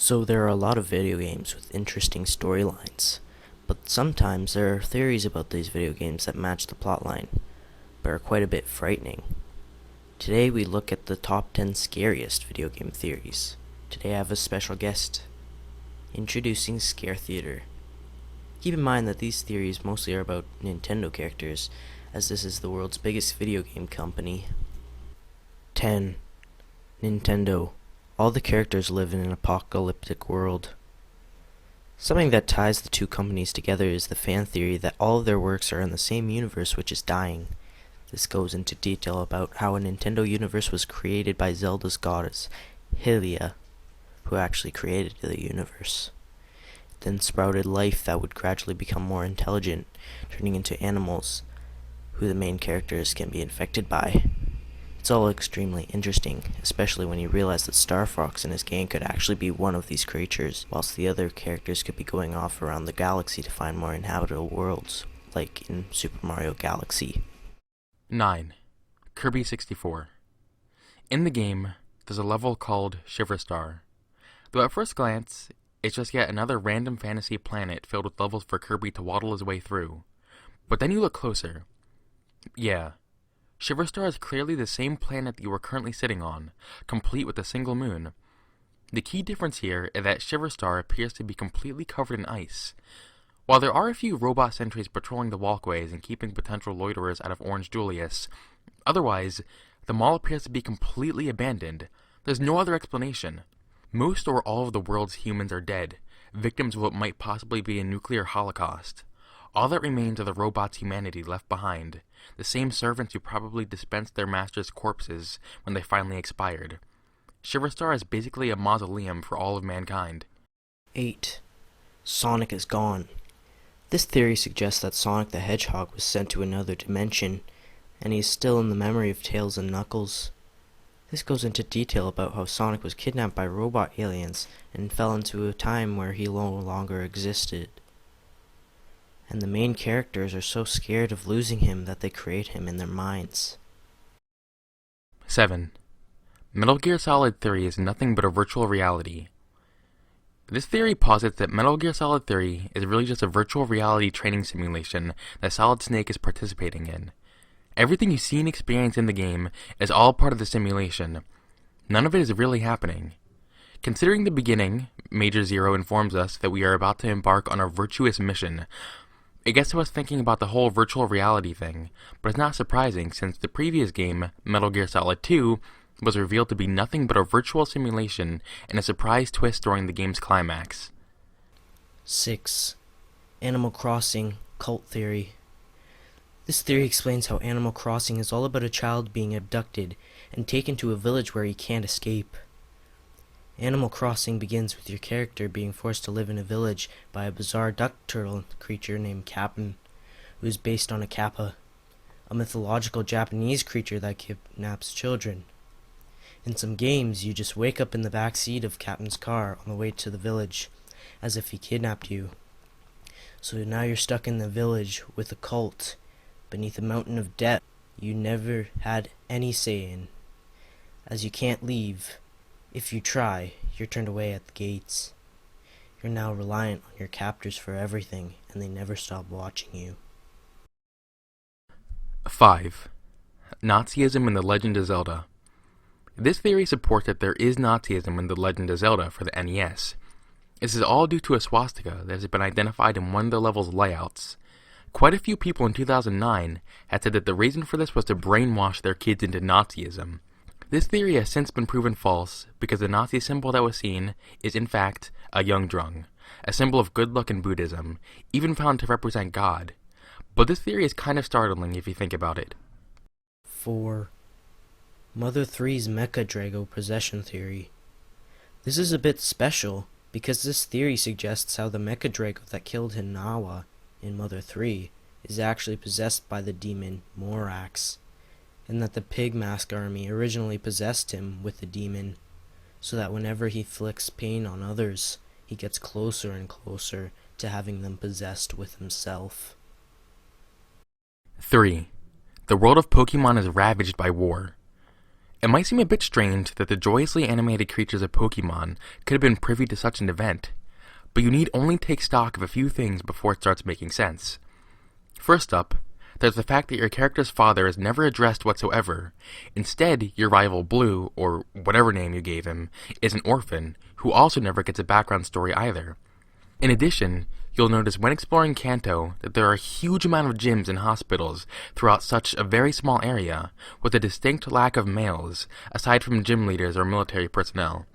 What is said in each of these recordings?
So there are a lot of video games with interesting storylines, but sometimes there are theories about these video games that match the plotline, but are quite a bit frightening. Today we look at the top 10 scariest video game theories. Today I have a special guest, introducing Scare Theater. Keep in mind that these theories mostly are about Nintendo characters, as this is the world's biggest video game company. 10. Nintendo. All the characters live in an apocalyptic world. Something that ties the two companies together is the fan theory that all of their works are in the same universe which is dying. This goes into detail about how a Nintendo universe was created by Zelda's goddess, Hylia, who actually created the universe. It then sprouted life that would gradually become more intelligent, turning into animals, who the main characters can be infected by. It's all extremely interesting, especially when you realize that Star Fox and his gang could actually be one of these creatures, whilst the other characters could be going off around the galaxy to find more inhabitable worlds, like in Super Mario Galaxy. 9. Kirby 64. In the game, there's a level called Shiverstar. Though at first glance, it's just yet another random fantasy planet filled with levels for Kirby to waddle his way through. But then you look closer. Yeah. Shiverstar is clearly the same planet that you are currently sitting on, complete with a single moon. The key difference here is that Shiverstar appears to be completely covered in ice. While there are a few robot sentries patrolling the walkways and keeping potential loiterers out of Orange Julius, otherwise, the mall appears to be completely abandoned. There's no other explanation. Most or all of the world's humans are dead, victims of what might possibly be a nuclear holocaust. All that remains are the robots' humanity left behind, the same servants who probably dispensed their masters' corpses when they finally expired. Shiverstar is basically a mausoleum for all of mankind. 8. Sonic is gone. This theory suggests that Sonic the Hedgehog was sent to another dimension, and he is still in the memory of Tails and Knuckles. This goes into detail about how Sonic was kidnapped by robot aliens and fell into a time where he no longer existed. And the main characters are so scared of losing him that they create him in their minds. 7. Metal Gear Solid 3 is nothing but a virtual reality. This theory posits that Metal Gear Solid 3 is really just a virtual reality training simulation that Solid Snake is participating in. Everything you see and experience in the game is all part of the simulation. None of it is really happening. Considering the beginning, Major Zero informs us that we are about to embark on a virtuous mission. It gets to us thinking about the whole virtual reality thing, but it's not surprising since the previous game, Metal Gear Solid 2, was revealed to be nothing but a virtual simulation and a surprise twist during the game's climax. 6. Animal Crossing Cult Theory. This theory explains how Animal Crossing is all about a child being abducted and taken to a village where he can't escape. Animal Crossing begins with your character being forced to live in a village by a bizarre duck turtle creature named Cap'n, who is based on a kappa, a mythological Japanese creature that kidnaps children. In some games, you just wake up in the back seat of Cap'n's car on the way to the village, as if he kidnapped you. So now you're stuck in the village with a cult, beneath a mountain of debt you never had any say in. As you can't leave, if you try, you're turned away at the gates. You're now reliant on your captors for everything, and they never stop watching you. 5. Nazism in The Legend of Zelda. This theory supports that there is Nazism in The Legend of Zelda for the NES. This is all due to a swastika that has been identified in one of the level's layouts. Quite a few people in 2009 had said that the reason for this was to brainwash their kids into Nazism. This theory has since been proven false because the Nazi symbol that was seen is in fact a Yungdrung, a symbol of good luck in Buddhism, even found to represent God. But this theory is kind of startling if you think about it. 4. Mother 3's Mecha Drago Possession Theory. This is a bit special because this theory suggests how the Mecha Drago that killed Hinawa in Mother 3 is actually possessed by the demon Morax, and that the Pig Mask Army originally possessed him with the demon, so that whenever he inflicts pain on others, he gets closer and closer to having them possessed with himself. 3. The world of Pokemon is ravaged by war. It might seem a bit strange that the joyously animated creatures of Pokemon could have been privy to such an event, but you need only take stock of a few things before it starts making sense. First up, there's the fact that your character's father is never addressed whatsoever. Instead, your rival Blue, or whatever name you gave him, is an orphan, who also never gets a background story either. In addition, you'll notice when exploring Kanto that there are a huge amount of gyms and hospitals throughout such a very small area, with a distinct lack of males, aside from gym leaders or military personnel.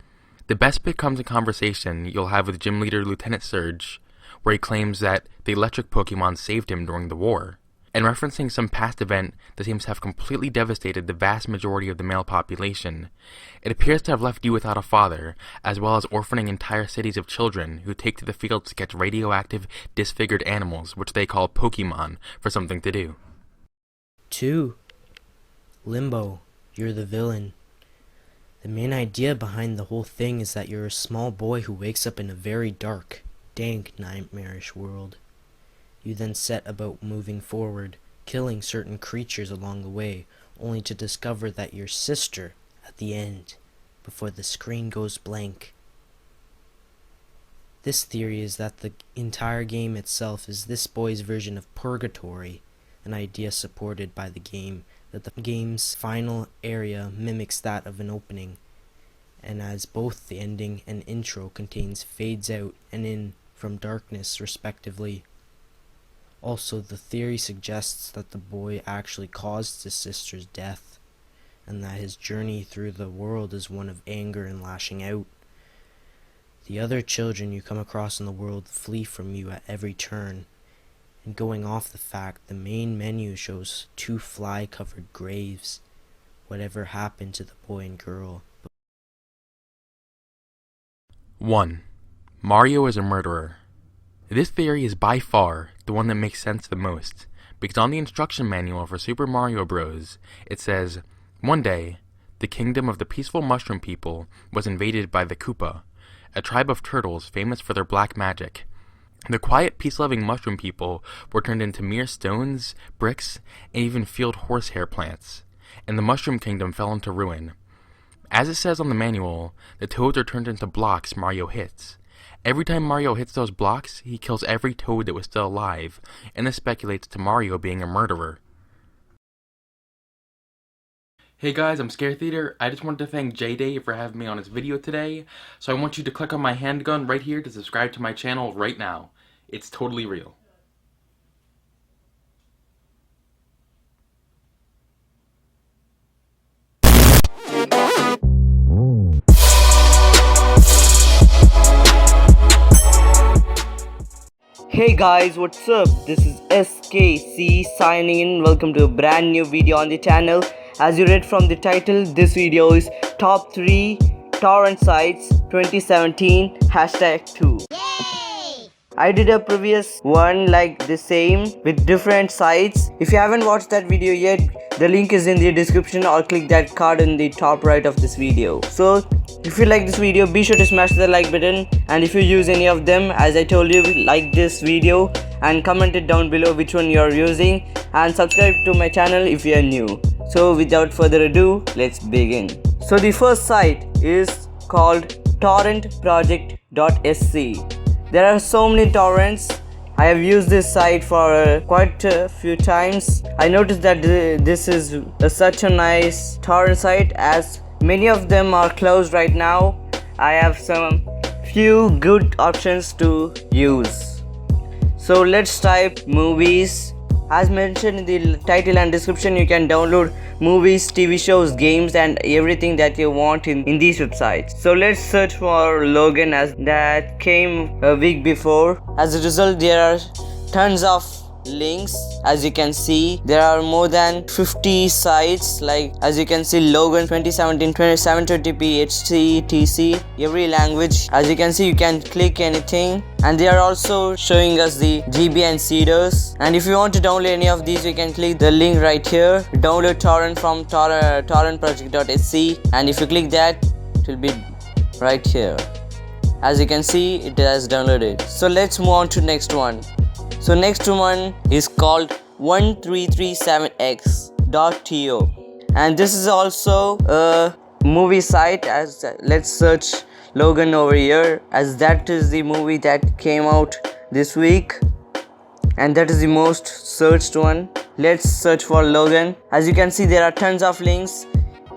The best bit comes in conversation you'll have with gym leader Lieutenant Surge, where he claims that the electric Pokemon saved him during the war, and referencing some past event that seems to have completely devastated the vast majority of the male population. It appears to have left you without a father, as well as orphaning entire cities of children who take to the fields to catch radioactive, disfigured animals, which they call Pokemon, for something to do. 2. Limbo, you're the villain. The main idea behind the whole thing is that you're a small boy who wakes up in a very dark, dank, nightmarish world. You then set about moving forward, killing certain creatures along the way, only to discover that your sister at the end, before the screen goes blank. This theory is that the entire game itself is this boy's version of purgatory, an idea supported by the game, that the game's final area mimics that of an opening, and as both the ending and intro contains fades out and in from darkness respectively. Also, the theory suggests that the boy actually caused his sister's death, and that his journey through the world is one of anger and lashing out. The other children you come across in the world flee from you at every turn, and going off the fact, the main menu shows 2 fly-covered graves. Whatever happened to the boy and girl? 1. Mario is a murderer. This theory is by far the one that makes sense the most, because on the instruction manual for Super Mario Bros., it says, "One day, the kingdom of the peaceful mushroom people was invaded by the Koopa, a tribe of turtles famous for their black magic. The quiet, peace-loving mushroom people were turned into mere stones, bricks, and even field horsehair plants, and the mushroom kingdom fell into ruin. As it says on the manual, the toads are turned into blocks Mario hits. Every time Mario hits those blocks, he kills every toad that was still alive, and this speculates to Mario being a murderer." Hey guys, I'm Scare Theater. I just wanted to thank J-Day for having me on his video today, so I want you to click on my handgun right here to subscribe to my channel right now. It's totally real. Hey guys, what's up? This is SKC signing in. Welcome to a brand new video on the channel. As you read from the title, this video is Top 3 Torrent Sites 2017 #2. Yay! I did a previous one like the same with different sites. If you haven't watched that video yet, the link is in the description, or click that card in the top right of this video. So if you like this video, be sure to smash the like button, and if you use any of them, as I told you, like this video and comment it down below which one you are using, and subscribe to my channel if you are new. So without further ado, let's begin. So the first site is called torrentproject.sc. There are so many torrents. I have used this site for quite a few times. I noticed that this is such a nice torrent site, as many of them are closed right now. I have some few good options to use. So let's type movies. As mentioned in the title and description, you can download movies, TV shows, games, and everything that you want in these websites. So let's search for Logan, as that came a week before. As a result, there are tons of links. As you can see, there are more than 50 sites. Like as you can see, Logan 2017 720p HTTC, every language. As you can see, you can click anything, and they are also showing us the GB and CDOS. And if you want to download any of these, you can click the link right here, download torrent from torrentproject.sc, and if you click that, it will be right here. As you can see, it has downloaded. So let's move on to next one. So next one is called 1337x.to, And this is also a movie site. As let's search Logan over here, as that is the movie that came out this week, and that is the most searched one. Let's search for Logan. As you can see, there are tons of links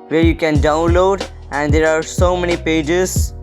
where you can download, and there are so many pages,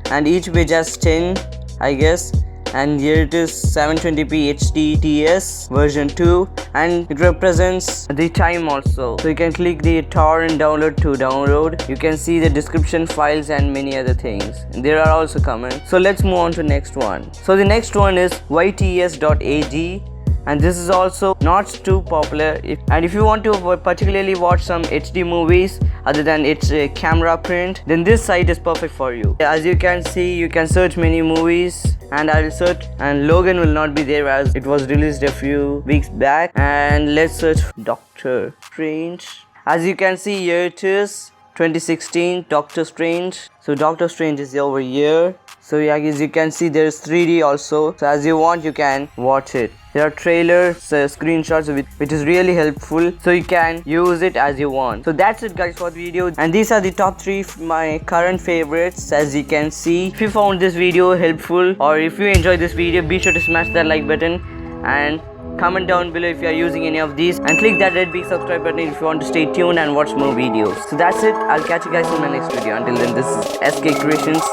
and each page has 10, I guess. And here it is 720p HDTS version 2, and it represents the time also. So you can click the torrent download to download. You can see the description files and many other things. And there are also comments. So let's move on to next one. So the next one is yts.ag, and this is also not too popular. If you want to particularly watch some HD movies other than its camera print, then this site is perfect for you. As you can see, you can search many movies, and I will search, and Logan will not be there as it was released a few weeks back. And let's search Doctor Strange. As you can see, here it is 2016 Doctor Strange. So Doctor Strange is over here. So yeah, as you can see, there's 3D also. So as you want, you can watch it. There are trailers, screenshots, which is really helpful. So you can use it as you want. So that's it guys for the video. And these are the top 3 my current favorites, as you can see. If you found this video helpful, or if you enjoyed this video, be sure to smash that like button and comment down below if you are using any of these, and click that red big subscribe button if you want to stay tuned and watch more videos. So that's it. I'll catch you guys in my next video. Until then, this is SK Creations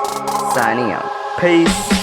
signing out. Peace.